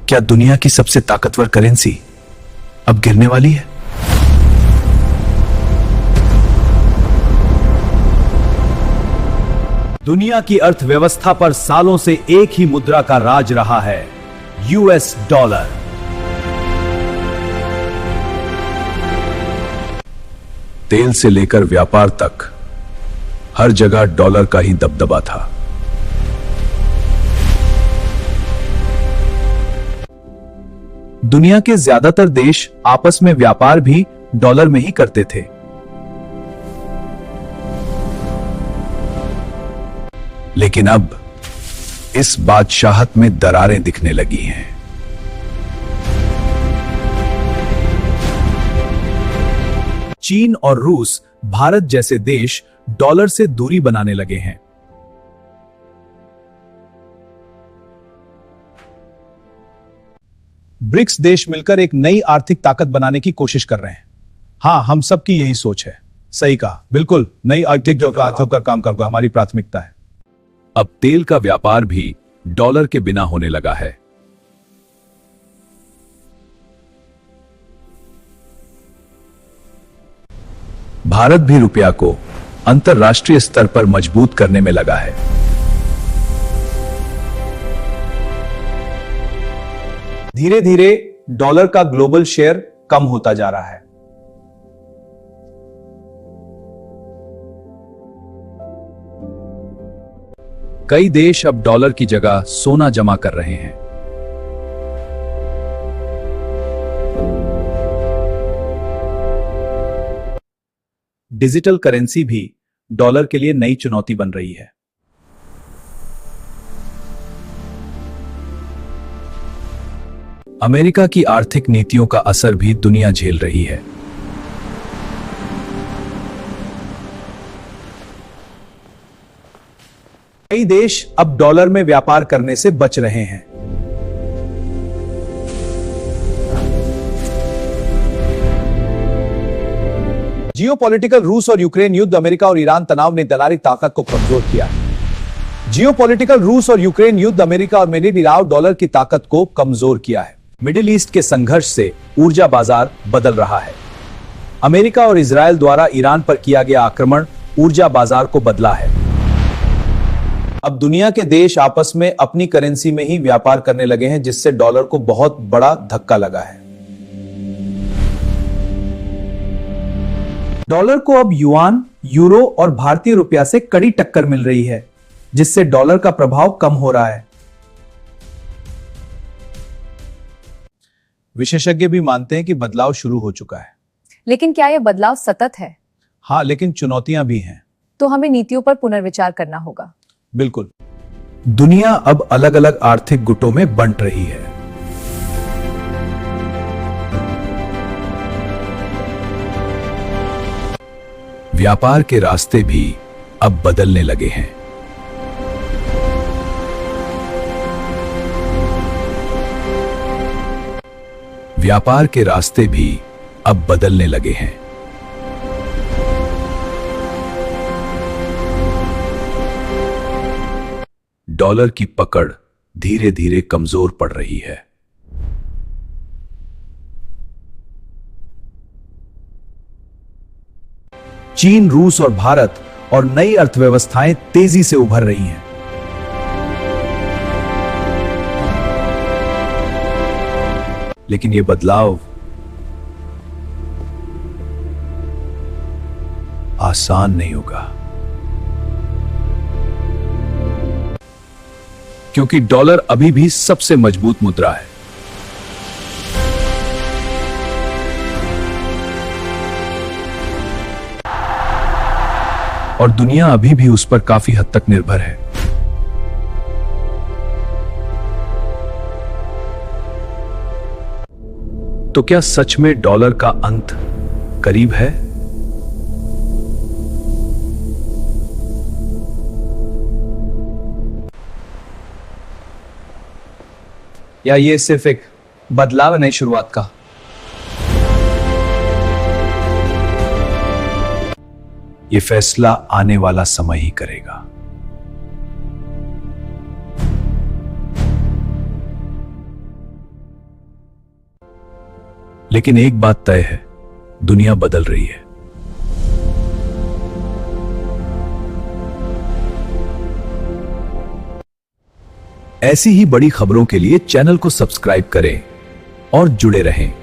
क्या दुनिया की सबसे ताकतवर करेंसी अब गिरने वाली है? दुनिया की अर्थव्यवस्था पर सालों से एक ही मुद्रा का राज रहा है, यूएस डॉलर। तेल से लेकर व्यापार तक हर जगह डॉलर का ही दबदबा था। दुनिया के ज्यादातर देश आपस में व्यापार भी डॉलर में ही करते थे। लेकिन अब इस बादशाहत में दरारें दिखने लगी हैं। चीन और रूस, भारत जैसे देश डॉलर से दूरी बनाने लगे हैं। ब्रिक्स देश मिलकर एक नई आर्थिक ताकत बनाने की कोशिश कर रहे हैं। हां, हम सबकी यही सोच है। सही कहा, बिल्कुल नई आर्थिक जो होकर काम करना हमारी प्राथमिकता है। अब तेल का व्यापार भी डॉलर के बिना होने लगा है। भारत भी रुपया को अंतरराष्ट्रीय स्तर पर मजबूत करने में लगा है। धीरे धीरे डॉलर का ग्लोबल शेयर कम होता जा रहा है। कई देश अब डॉलर की जगह सोना जमा कर रहे हैं। डिजिटल करेंसी भी डॉलर के लिए नई चुनौती बन रही है। अमेरिका की आर्थिक नीतियों का असर भी दुनिया झेल रही है। कई देश अब डॉलर में व्यापार करने से बच रहे हैं। जियोपॉलिटिकल रूस और यूक्रेन युद्ध, अमेरिका और ईरान तनाव ने दलाली ताकत को कमजोर किया है। जियोपॉलिटिकल रूस और यूक्रेन युद्ध, अमेरिका और मिलियन डॉलर की ताकत को कमजोर किया है। मिडिल ईस्ट के संघर्ष से ऊर्जा बाजार बदल रहा है। अमेरिका और इजरायल द्वारा ईरान पर किया गया आक्रमण ऊर्जा बाजार को बदला है। अब दुनिया के देश आपस में अपनी करेंसी में ही व्यापार करने लगे हैं, जिससे डॉलर को बहुत बड़ा धक्का लगा है। डॉलर को अब युआन, यूरो और भारतीय रुपया से कड़ी टक्कर मिल रही है, जिससे डॉलर का प्रभाव कम हो रहा है। विशेषज्ञ भी मानते हैं कि बदलाव शुरू हो चुका है। लेकिन क्या यह बदलाव सतत है? हाँ, लेकिन चुनौतियां भी हैं। तो हमें नीतियों पर पुनर्विचार करना होगा। बिल्कुल। दुनिया अब अलग अलग आर्थिक गुटों में बंट रही है। व्यापार के रास्ते भी अब बदलने लगे हैं। व्यापार के रास्ते भी अब बदलने लगे हैं। डॉलर की पकड़ धीरे धीरे कमजोर पड़ रही है। चीन, रूस और भारत और नई अर्थव्यवस्थाएं तेजी से उभर रही हैं। लेकिन यह बदलाव आसान नहीं होगा, क्योंकि डॉलर अभी भी सबसे मजबूत मुद्रा है। और दुनिया अभी भी उस पर काफी हद तक निर्भर है। तो क्या सच में डॉलर का अंत करीब है? या ये सिर्फ एक बदलाव है नई शुरुआत का? ये फैसला आने वाला समय ही करेगा। लेकिन एक बात तय है, दुनिया बदल रही है। ऐसी ही बड़ी खबरों के लिए चैनल को सब्सक्राइब करें और जुड़े रहें।